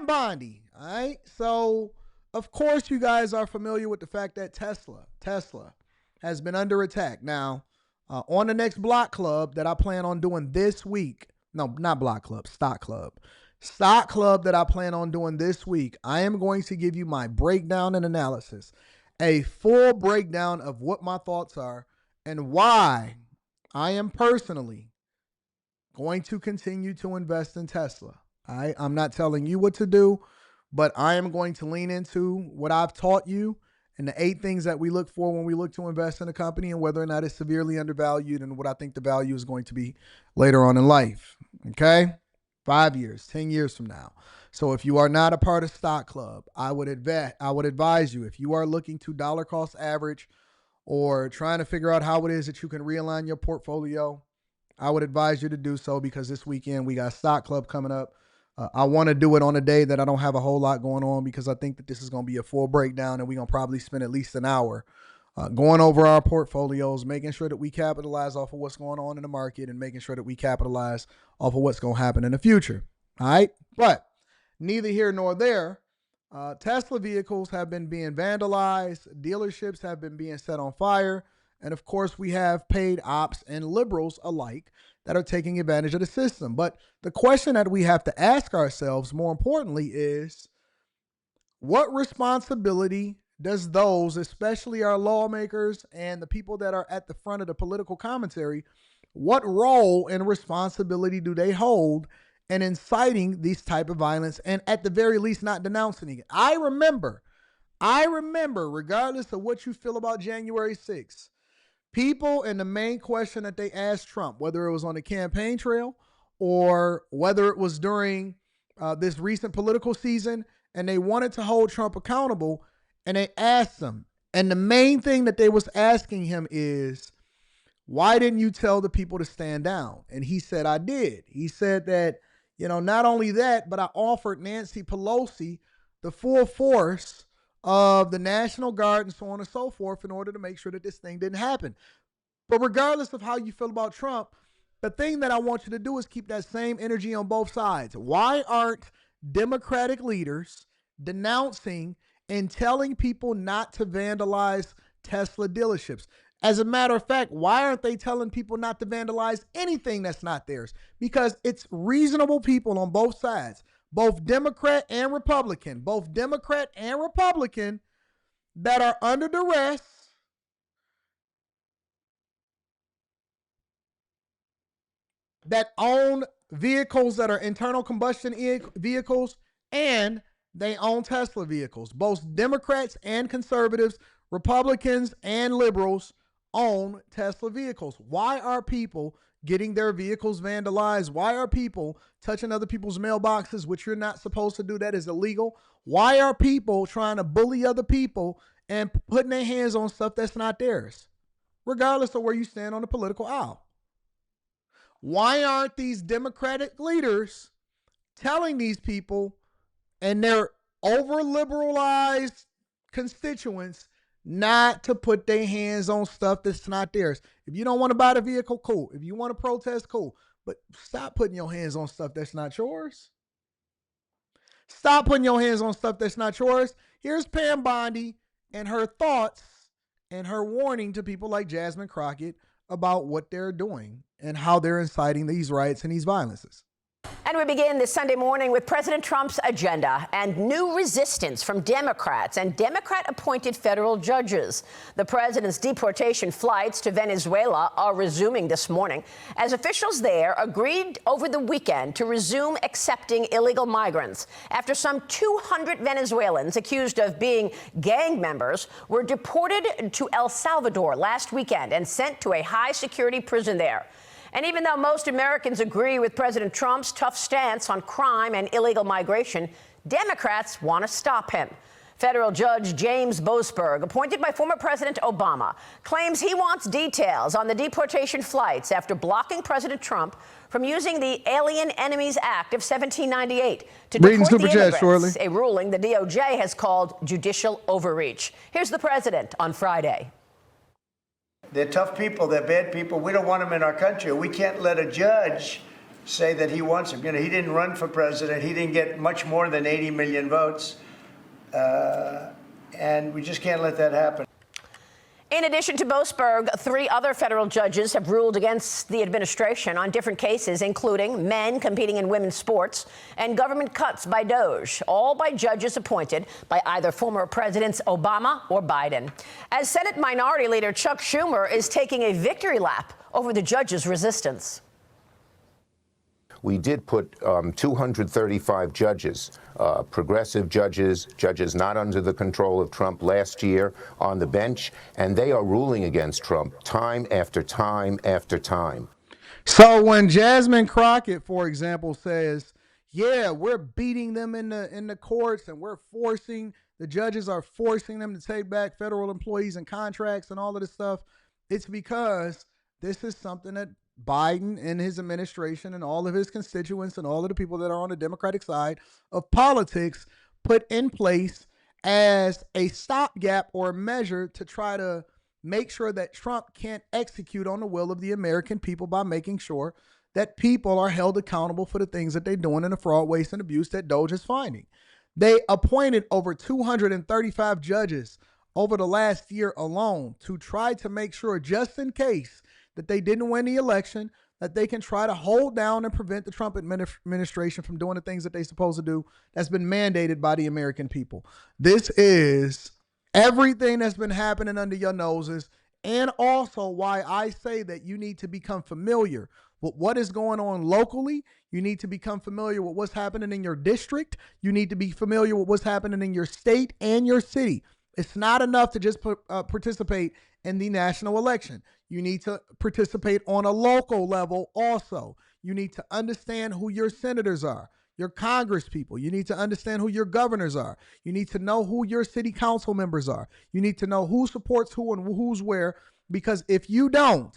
Pam Bondi, all right? So, of course, you guys are familiar with the fact that Tesla has been under attack. Now, on the next block club that I plan on doing this week, no, not block club, stock club that I plan on doing this week, I am going to give you my breakdown and analysis, a full breakdown of what my thoughts are and why I am personally going to continue to invest in Tesla. I'm not telling you what to do, but I am going to lean into what I've taught you and the 8 things that we look for when we look to invest in a company and whether or not it's severely undervalued and what I think the value is going to be later on in life. Okay? 5 years, 10 years from now. So if you are not a part of Stock Club, I would advise you, if you are looking to dollar cost average or trying to figure out how it is that you can realign your portfolio, I would advise you to do so because this weekend we got Stock Club coming up. I want to do it on a day that I don't have a whole lot going on because I think that this is going to be a full breakdown and we're going to probably spend at least an hour going over our portfolios, making sure that we capitalize off of what's going on in the market and making sure that we capitalize off of what's going to happen in the future. All right. But neither here nor there. Tesla vehicles have been being vandalized. Dealerships have been being set on fire. And of course, we have paid ops and liberals alike that are taking advantage of the system. But the question that we have to ask ourselves, more importantly, is what responsibility does those, especially our lawmakers and the people that are at the front of the political commentary, what role and responsibility do they hold in inciting these type of violence and at the very least not denouncing it? I remember, regardless of what you feel about January 6th, people, and the main question that they asked Trump, whether it was on the campaign trail or whether it was during this recent political season, and they wanted to hold Trump accountable, and they asked him, and the main thing that they was asking him is, why didn't you tell the people to stand down? And he said, I did. He said that, not only that, but I offered Nancy Pelosi the full force of the National Guard and so on and so forth in order to make sure that this thing didn't happen. But regardless of how you feel about Trump, the thing that I want you to do is keep that same energy on both sides. Why aren't Democratic leaders denouncing and telling people not to vandalize Tesla dealerships? As a matter of fact, why aren't they telling people not to vandalize anything that's not theirs? Because it's reasonable people on both sides, both Democrat and Republican, that are under duress, that own vehicles that are internal combustion vehicles, and they own Tesla vehicles. Both Democrats and conservatives, Republicans and liberals own Tesla vehicles. Why are people getting their vehicles vandalized? Why are people touching other people's mailboxes, which you're not supposed to do? That is illegal. Why are people trying to bully other people and putting their hands on stuff that's not theirs, regardless of where you stand on the political aisle? Why aren't these Democratic leaders telling these people and their over-liberalized constituents not to put their hands on stuff that's not theirs? If you don't want to buy the vehicle, cool. If you want to protest, cool. But stop putting your hands on stuff that's not yours. Stop putting your hands on stuff that's not yours. Here's Pam Bondi and her thoughts and her warning to people like Jasmine Crockett about what they're doing and how they're inciting these riots and these violences. And we begin this Sunday morning with President Trump's agenda and new resistance from Democrats and Democrat-appointed federal judges. The president's deportation flights to Venezuela are resuming this morning as officials there agreed over the weekend to resume accepting illegal migrants after some 200 Venezuelans accused of being gang members were deported to El Salvador last weekend and sent to a high-security prison there. And even though most Americans agree with President Trump's tough stance on crime and illegal migration, Democrats want to stop him. Federal Judge James Boasberg, appointed by former President Obama, claims he wants details on the deportation flights after blocking President Trump from using the Alien Enemies Act of 1798 to deport the immigrants, a ruling the DOJ has called judicial overreach. Here's the president on Friday. They're tough people. They're bad people. We don't want them in our country. We can't let a judge say that he wants him. You know, he didn't run for president. He didn't get much more than 80 million votes. And we just can't let that happen. In addition to Boasberg, 3 other federal judges have ruled against the administration on different cases, including men competing in women's sports and government cuts by DOJ, all by judges appointed by either former Presidents Obama or Biden. As Senate Minority Leader Chuck Schumer is taking a victory lap over the judges' resistance. We did put 235 judges, progressive judges, judges not under the control of Trump last year on the bench, and they are ruling against Trump time after time after time. So when Jasmine Crockett, for example, says, yeah, we're beating them in the courts and the judges are forcing them to take back federal employees and contracts and all of this stuff, it's because this is something that Biden and his administration and all of his constituents and all of the people that are on the Democratic side of politics put in place as a stopgap or a measure to try to make sure that Trump can't execute on the will of the American people by making sure that people are held accountable for the things that they're doing and the fraud, waste, and abuse that DOJ is finding. They appointed over 235 judges over the last year alone to try to make sure, just in case that they didn't win the election, that they can try to hold down and prevent the Trump administration from doing the things that they're supposed to do that's been mandated by the American people. This is everything that's been happening under your noses, and also why I say that you need to become familiar with what is going on locally. You need to become familiar with what's happening in your district. You need to be familiar with what's happening in your state and your city. It's not enough to just participate in the national election. You need to participate on a local level also. You need to understand who your senators are, your Congress people. You need to understand who your governors are. You need to know who your city council members are. You need to know who supports who and who's where, because if you don't,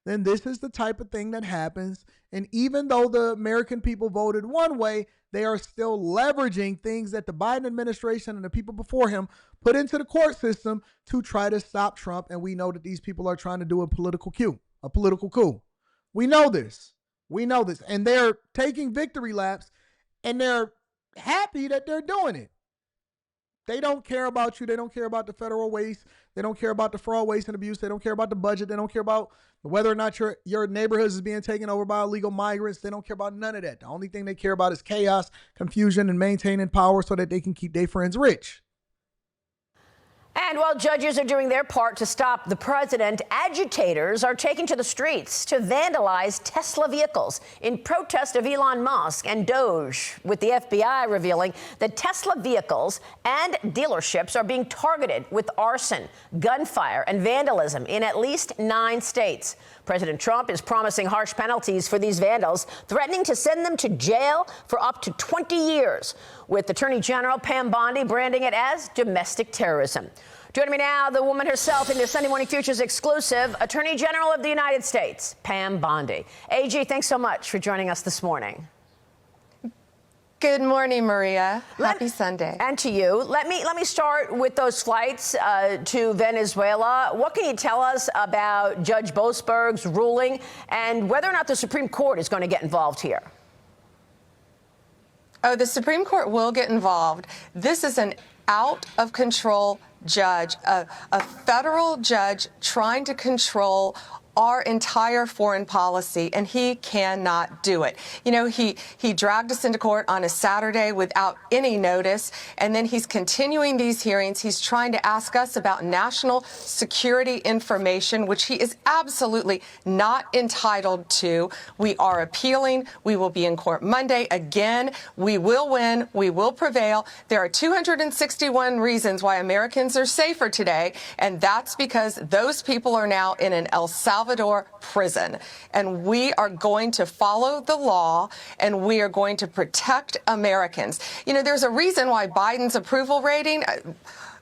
then this is the type of thing that happens. And even though the American people voted one way, they are still leveraging things that the Biden administration and the people before him put into the court system to try to stop Trump. And we know that these people are trying to do a political coup. We know this. And they're taking victory laps, and they're happy that they're doing it. They don't care about you. They don't care about the federal waste. They don't care about the fraud, waste, and abuse. They don't care about the budget. They don't care about whether or not your neighborhoods is being taken over by illegal migrants. They don't care about none of that. The only thing they care about is chaos, confusion, and maintaining power so that they can keep their friends rich. And while judges are doing their part to stop the president, agitators are taking to the streets to vandalize Tesla vehicles in protest of Elon Musk and DOJ, with the FBI revealing that Tesla vehicles and dealerships are being targeted with arson, gunfire, and vandalism in at least 9 states. President Trump is promising harsh penalties for these vandals, threatening to send them to jail for up to 20 years, with Attorney General Pam Bondi branding it as domestic terrorism. Joining me now, the woman herself in the Sunday Morning Futures exclusive, Attorney General of the United States, Pam Bondi. AG, thanks so much for joining us this morning. Good morning, Maria. Happy Sunday. And to you. Let me start with those flights to Venezuela. What can you tell us about Judge Boasberg's ruling and whether or not the Supreme Court is going to get involved here? Oh, the Supreme Court will get involved. This is an out-of-control judge, a federal judge trying to control our entire foreign policy, and he cannot do it. You know, he dragged us into court on a Saturday without any notice, and then he's continuing these hearings. He's trying to ask us about national security information, which he is absolutely not entitled to. We are appealing. We will be in court Monday. Again, we will win. We will prevail. There are 261 reasons why Americans are safer today, and that's because those people are now in an El Salvador prison. And we are going to follow the law, and we are going to protect Americans. You know, there's a reason why Biden's approval rating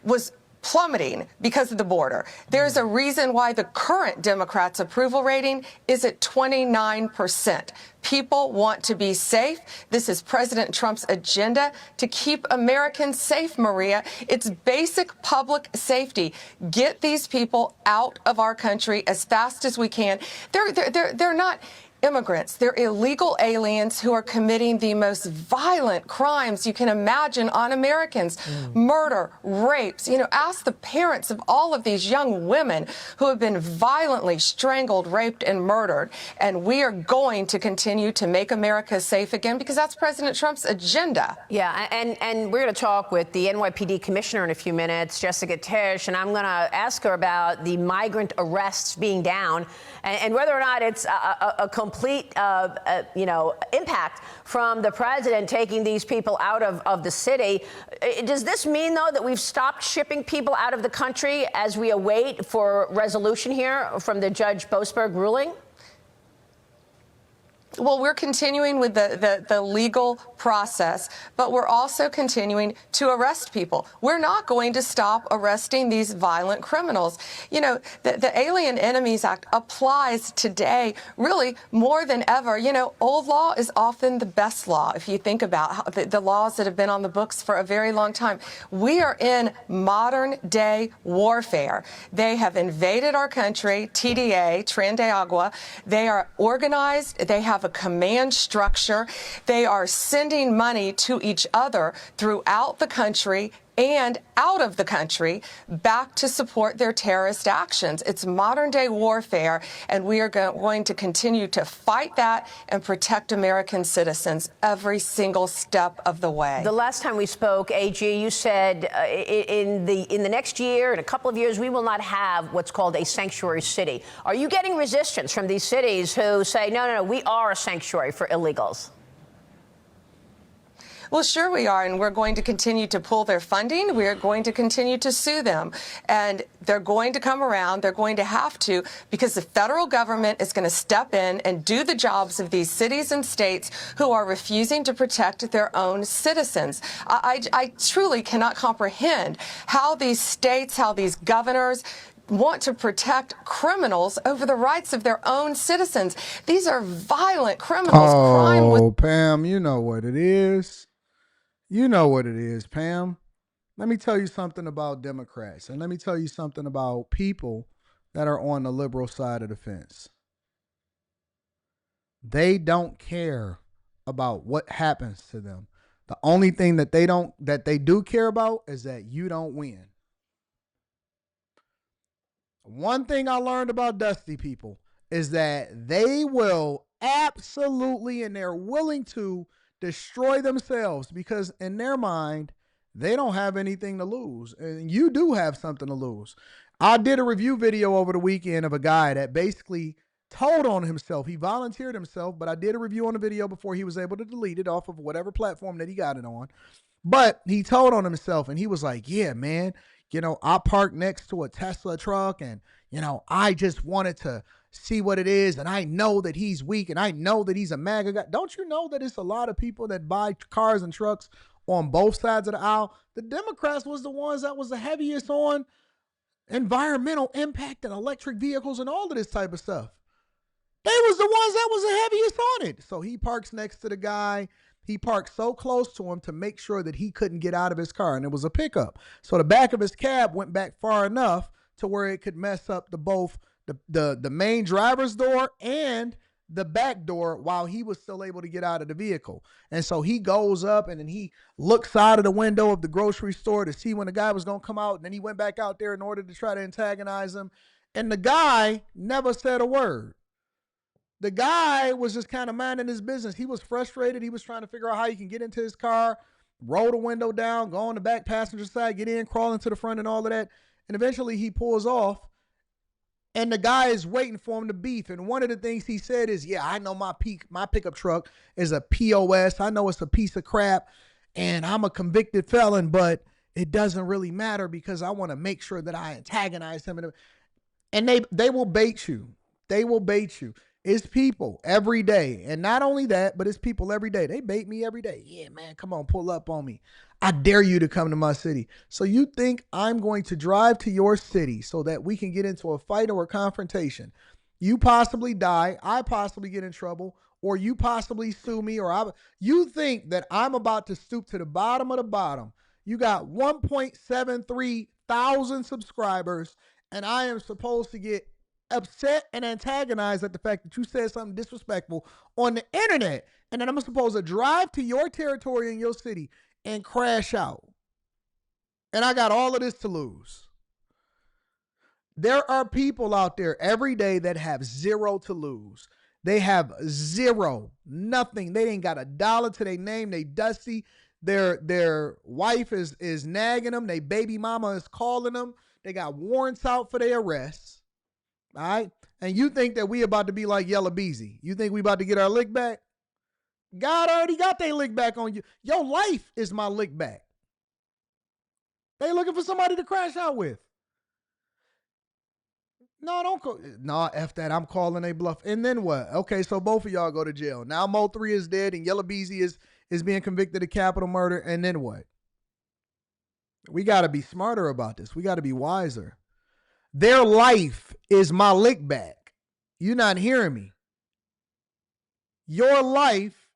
was plummeting because of the border. There's a reason why the current Democrats' approval rating is at 29%. People want to be safe. This is President Trump's agenda to keep Americans safe, Maria. It's basic public safety. Get these people out of our country as fast as we can. They're not immigrants. They're illegal aliens who are committing the most violent crimes you can imagine on Americans. Murder, rapes. Ask the parents of all of these young women who have been violently strangled, raped, and murdered. And we are going to continue to make America safe again because that's President Trump's agenda. Yeah, and we're going to talk with the NYPD commissioner in a few minutes, Jessica Tisch, and I'm going to ask her about the migrant arrests being down and whether or not it's a complete, impact from the president taking these people out of the city. Does this mean, though, that we've stopped shipping people out of the country as we await for resolution here from the Judge Boasberg ruling? Well, we're continuing with the legal process, but we're also continuing to arrest people. We're not going to stop arresting these violent criminals. The Alien Enemies Act applies today really more than ever. Old law is often the best law if you think about how the laws that have been on the books for a very long time. We are in modern day warfare. They have invaded our country, TDA, Tren de Agua. They are organized. They have a command structure. They are sending money to each other throughout the country and out of the country back to support their terrorist actions. It's modern day warfare, and we are going to continue to fight that and protect American citizens every single step of the way. The last time we spoke, AG, you said in the next year, in a couple of years, we will not have what's called a sanctuary city. Are you getting resistance from these cities who say, no, we are a sanctuary for illegals? Well, sure we are, and we're going to continue to pull their funding. We're going to continue to sue them, and they're going to come around. They're going to have to, because the federal government is going to step in and do the jobs of these cities and states who are refusing to protect their own citizens. I truly cannot comprehend how these states, how these governors want to protect criminals over the rights of their own citizens. These are violent criminals. Oh, Pam, you know what it is. You know what it is, Pam. Let me tell you something about Democrats, and let me tell you something about people that are on the liberal side of the fence. They don't care about what happens to them. The only thing that they do care about is that you don't win. One thing I learned about Dusty people is that they will absolutely, and they're willing to destroy themselves because in their mind, they don't have anything to lose. And you do have something to lose. I did a review video over the weekend of a guy that basically told on himself. He volunteered himself, but I did a review on the video before he was able to delete it off of whatever platform that he got it on. But he told on himself and he was like, yeah, man, I parked next to a Tesla truck and, I just wanted to see what it is, and I know that he's weak, and I know that he's a MAGA guy. Don't you know that it's a lot of people that buy cars and trucks on both sides of the aisle? The Democrats was the ones that was the heaviest on environmental impact and electric vehicles and all of this type of stuff. They was the ones that was the heaviest on it. So he parks next to the guy. He parked so close to him to make sure that he couldn't get out of his car, and it was a pickup. So the back of his cab went back far enough to where it could mess up the main driver's door and the back door while he was still able to get out of the vehicle. And so he goes up and then he looks out of the window of the grocery store to see when the guy was going to come out. And then he went back out there in order to try to antagonize him. And the guy never said a word. The guy was just kind of minding his business. He was frustrated. He was trying to figure out how he can get into his car, roll the window down, go on the back passenger side, get in, crawl into the front and all of that. And eventually he pulls off. And the guy is waiting for him to beef. And one of the things he said is, yeah, I know my pickup truck is a POS. I know it's a piece of crap. And I'm a convicted felon, but it doesn't really matter because I want to make sure that I antagonize him. And they will bait you. They will bait you. It's people every day. And not only that, but it's people every day. They bait me every day. Yeah, man, come on, pull up on me. I dare you to come to my city. So you think I'm going to drive to your city so that we can get into a fight or a confrontation? You possibly die, I possibly get in trouble, or you possibly sue me, or you think that I'm about to stoop to the bottom of the bottom. You got 1.73 thousand subscribers, and I am supposed to get upset and antagonized at the fact that you said something disrespectful on the internet, and then I'm supposed to drive to your territory in your city and crash out. And I got all of this to lose. There are people out there every day that have zero to lose. They have zero, nothing. They ain't got $1 to their name. They dusty. Their wife is nagging them. Their baby mama is calling them. They got warrants out for their arrests. All right? And you think that we about to be like Yella Beezy. You think we about to get our lick back? God already got their lick back on you. Your life is my lick back. They looking for somebody to crash out with. No, don't call. No, F that. I'm calling a bluff. And then what? Okay, so both of y'all go to jail. Now Mo 3 is dead and Yella Beezy is being convicted of capital murder. And then what? We got to be smarter about this. We got to be wiser. Their life is my lick back. You're not hearing me. Your life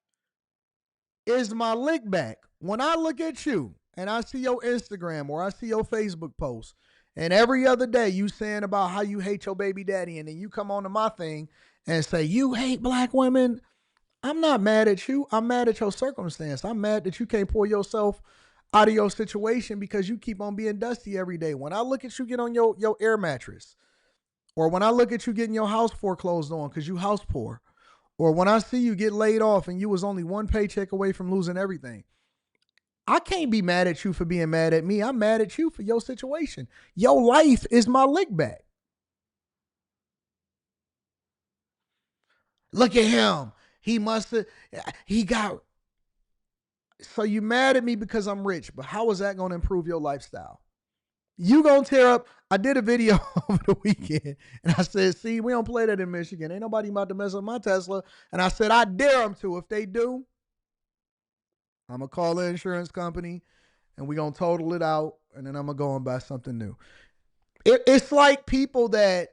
is my lick back. When I look at you and I see your Instagram or I see your Facebook post, and every other day you saying about how you hate your baby daddy, and then you come onto my thing and say you hate black women, I'm not mad at you. I'm mad at your circumstance. I'm mad that you can't pull yourself out of your situation because you keep on being dusty every day. When I look at you get on your air mattress, or when I look at you getting your house foreclosed on because you house poor, or when I see you get laid off and you was only one paycheck away from losing everything, I can't be mad at you for being mad at me. I'm mad at you for your situation. Your life is my lick back. Look at him. He got. So you mad at me because I'm rich, but how is that going to improve your lifestyle? You going to tear up. I did a video over the weekend and I said, see, we don't play that in Michigan. Ain't nobody about to mess up my Tesla. And I said, I dare them to. If they do, I'm going to call the insurance company and we're going to total it out, and then I'm going to go and buy something new. It's like people that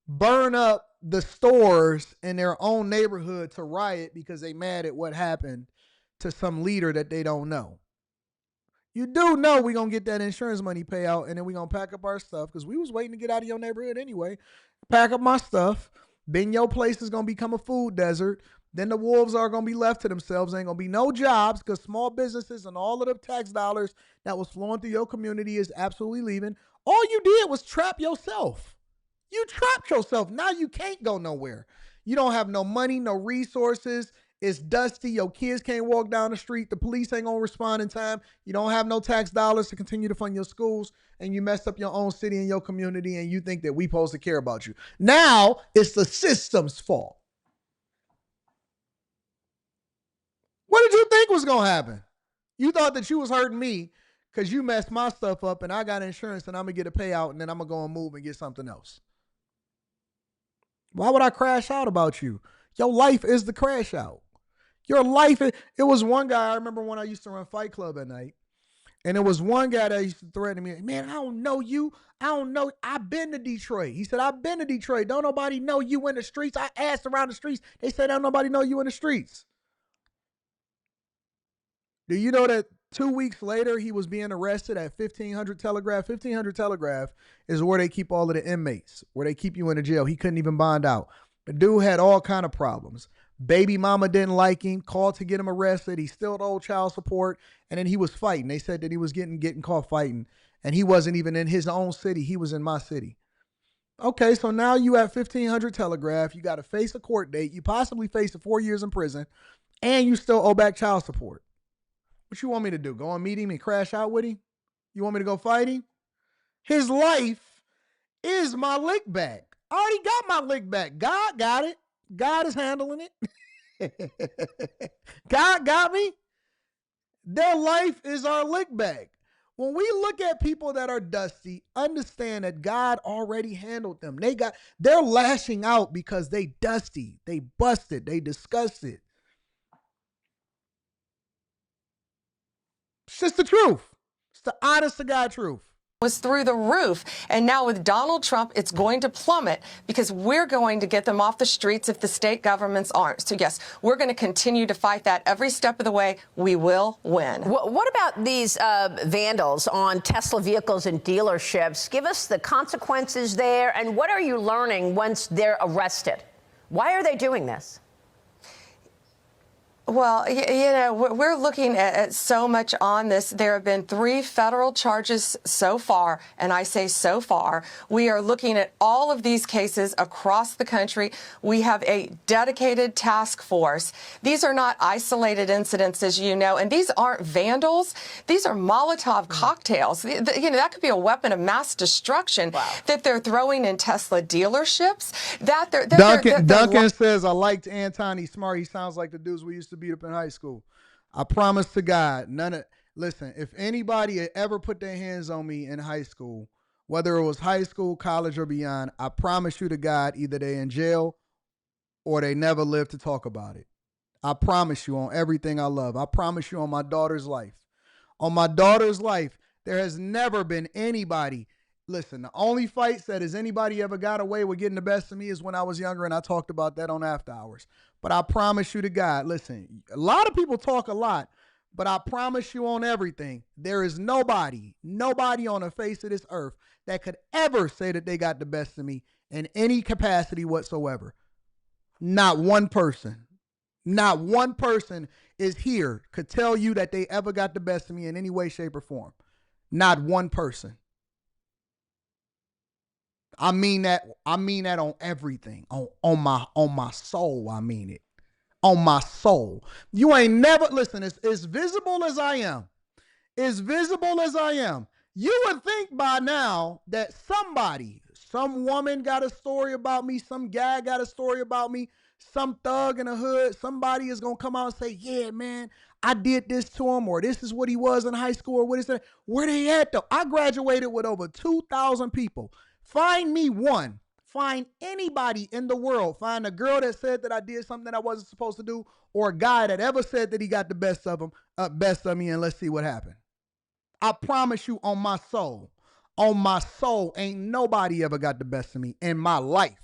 burn up the stores in their own neighborhood to riot because they mad at what happened to some leader that they don't know. You do know we're going to get that insurance money payout, and then we're going to pack up our stuff because we was waiting to get out of your neighborhood anyway. Pack up my stuff. Then your place is going to become a food desert. Then the wolves are going to be left to themselves. Ain't going to be no jobs because small businesses and all of the tax dollars that was flowing through your community is absolutely leaving. All you did was trap yourself. You trapped yourself. Now you can't go nowhere. You don't have no money, no resources. It's dusty. Your kids can't walk down the street. The police ain't going to respond in time. You don't have no tax dollars to continue to fund your schools, and you messed up your own city and your community, and you think that we supposed to care about you. Now it's the system's fault. What did you think was going to happen? You thought that you was hurting me because you messed my stuff up and I got insurance and I'm going to get a payout and then I'm going to go and move and get something else. Why would I crash out about you? Your life is the crash out. Your life, it was one guy, I remember when I used to run Fight Club at night, and it was one guy that used to threaten me, man, I don't know you. I don't know. I've been to Detroit. He said, I've been to Detroit. Don't nobody know you in the streets. I asked around the streets. They said, don't nobody know you in the streets. Do you know that 2 weeks later, he was being arrested at 1500 Telegraph? 1500 Telegraph is where they keep all of the inmates, where they keep you in the jail. He couldn't even bond out. The dude had all kind of problems. Baby mama didn't like him, called to get him arrested. He still owed child support, and then he was fighting. They said that he was getting caught fighting, and he wasn't even in his own city. He was in my city. Okay, so now you at 1500 Telegraph. You got to face a court date. You possibly face 4 years in prison, and you still owe back child support. What you want me to do? Go and meet him and crash out with him? You want me to go fight him? His life is my lick back. I already got my lick back. God got it. God is handling it. God got me. Their life is our lick back. When we look at people that are dusty, understand that God already handled them. They're lashing out because they dusty, they busted, they disgusted. It's just the truth. It's the honest to God truth. was through the roof. And now with Donald Trump, it's going to plummet because we're going to get them off the streets if the state governments aren't. So, yes, we're going to continue to fight that every step of the way. We will win. What about these vandals on Tesla vehicles and dealerships? Give us the consequences there. And what are you learning once they're arrested? Why are they doing this? Well, we're looking at so much on this. There have been 3 federal charges so far, and I say so far. We are looking at all of these cases across the country. We have a dedicated task force. These are not isolated incidents, as you know, and these aren't vandals. These are Molotov cocktails. That could be a weapon of mass destruction that they're throwing in Tesla dealerships. Duncan says, I liked Anton. He's smart. He sounds like the dudes we used to beat up in high school. I promise to God, listen, if anybody had ever put their hands on me in high school, whether it was high school, college, or beyond, I promise you to God, either they in jail or they never live to talk about it. I promise you on everything I love. I promise you on my daughter's life. On my daughter's life, there has never been anybody. Listen, the only fights that has anybody ever got away with getting the best of me is when I was younger, and I talked about that on After Hours. But I promise you to God, listen, a lot of people talk a lot, but I promise you on everything, there is nobody on the face of this earth that could ever say that they got the best of me in any capacity whatsoever. Not one person. Not one person is here could tell you that they ever got the best of me in any way, shape, or form. Not one person. I mean that on everything. On my soul, I mean it. On my soul. You ain't never, listen, as visible as I am, you would think by now that some woman got a story about me, some guy got a story about me, some thug in the hood, somebody is going to come out and say, yeah, man, I did this to him, or this is what he was in high school, or what is that? Where they at, though? I graduated with over 2,000 people. Find me one. Find anybody in the world. Find a girl that said that I did something that I wasn't supposed to do, or a guy that ever said that he got the best of me, and let's see what happened. I promise you on my soul, ain't nobody ever got the best of me in my life.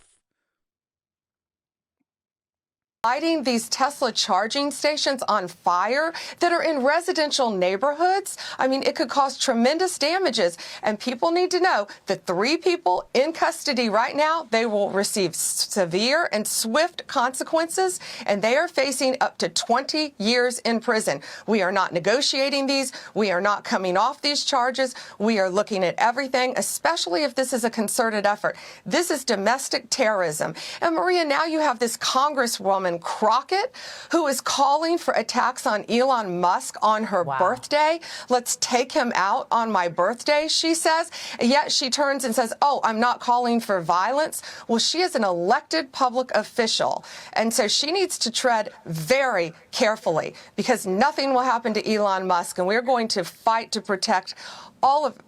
Lighting these Tesla charging stations on fire that are in residential neighborhoods. I mean, it could cause tremendous damages. And people need to know the 3 people in custody right now, they will receive severe and swift consequences, and they are facing up to 20 years in prison. We are not negotiating these. We are not coming off these charges. We are looking at everything, especially if this is a concerted effort. This is domestic terrorism. And Maria, now you have this Congresswoman Crockett, who is calling for attacks on Elon Musk on her birthday. Let's take him out on my birthday, she says. Yet she turns and says, oh, I'm not calling for violence. Well, she is an elected public official. And so she needs to tread very carefully because nothing will happen to Elon Musk. And we're going to fight to protect all of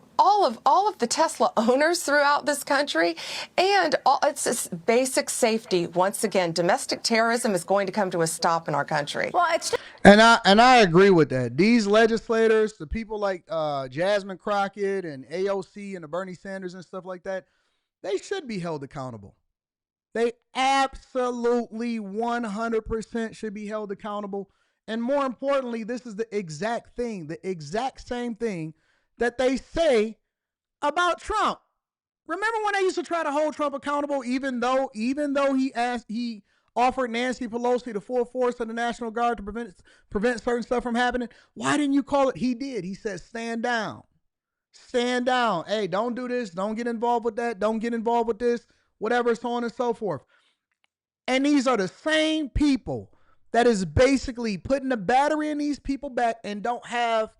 the Tesla owners throughout this country, and it's just basic safety. Once again, domestic terrorism is going to come to a stop in our country. Well, it's and I agree with that. These legislators, the people like Jasmine Crockett and AOC and the Bernie Sanders and stuff like that, they should be held accountable. They absolutely 100% should be held accountable. And more importantly, this is the exact same thing that they say about Trump. Remember when they used to try to hold Trump accountable, even though he offered Nancy Pelosi the full force of the National Guard to prevent certain stuff from happening? Why didn't you call it? He did. He said, stand down. Stand down. Hey, don't do this. Don't get involved with that. Don't get involved with this. Whatever, so on and so forth. And these are the same people that is basically putting the battery in these people back and don't have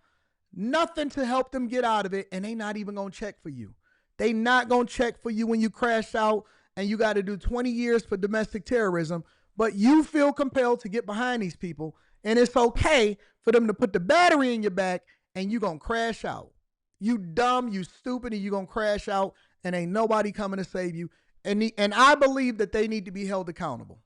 nothing to help them get out of it, and they not even going to check for you. They not going to check for you when you crash out and you got to do 20 years for domestic terrorism, but you feel compelled to get behind these people, and it's okay for them to put the battery in your back and you going to crash out. You dumb, you stupid, and you going to crash out, and ain't nobody coming to save you. And I believe that they need to be held accountable.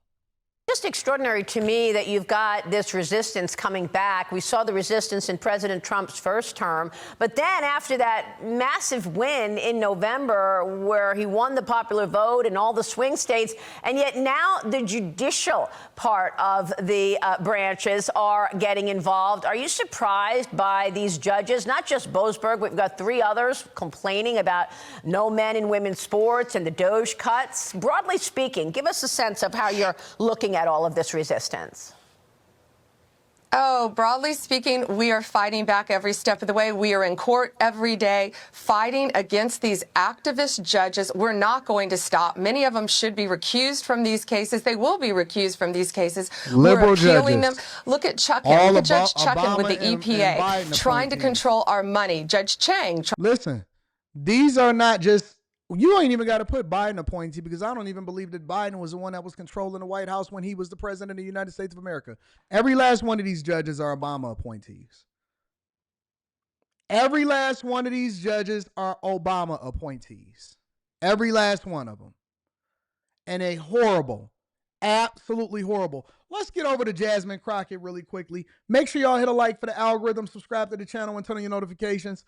just extraordinary to me that you've got this resistance coming back. We saw the resistance in President Trump's first term, but then after that massive win in November where he won the popular vote in all the swing states, and yet now the judicial part of the branches are getting involved. Are you surprised by these judges? Not just Boasberg, we've got 3 others complaining about no men in women's sports and the Doge cuts. Broadly speaking, give us a sense of how you're looking at all of this resistance. Oh, broadly speaking, we are fighting back every step of the way. We are in court every day fighting against these activist judges. We're not going to stop. Many of them should be recused from these cases. They will be recused from these cases. Liberal We're appealing judges. them. Look at Chuckin. All Look at Judge Obama Chuckin with the and EPA Biden trying to appointees. control our money. Judge Chang. Listen, these are not just, you ain't even got to put Biden appointee, because I don't even believe that Biden was the one that was controlling the White House when he was the president of the United States of America. Every last one of these judges are Obama appointees. Every last one of these judges are Obama appointees. Every last one of them. And a horrible, absolutely horrible. Let's get over to Jasmine Crockett really quickly. Make sure y'all hit a like for the algorithm, subscribe to the channel, and turn on your notifications.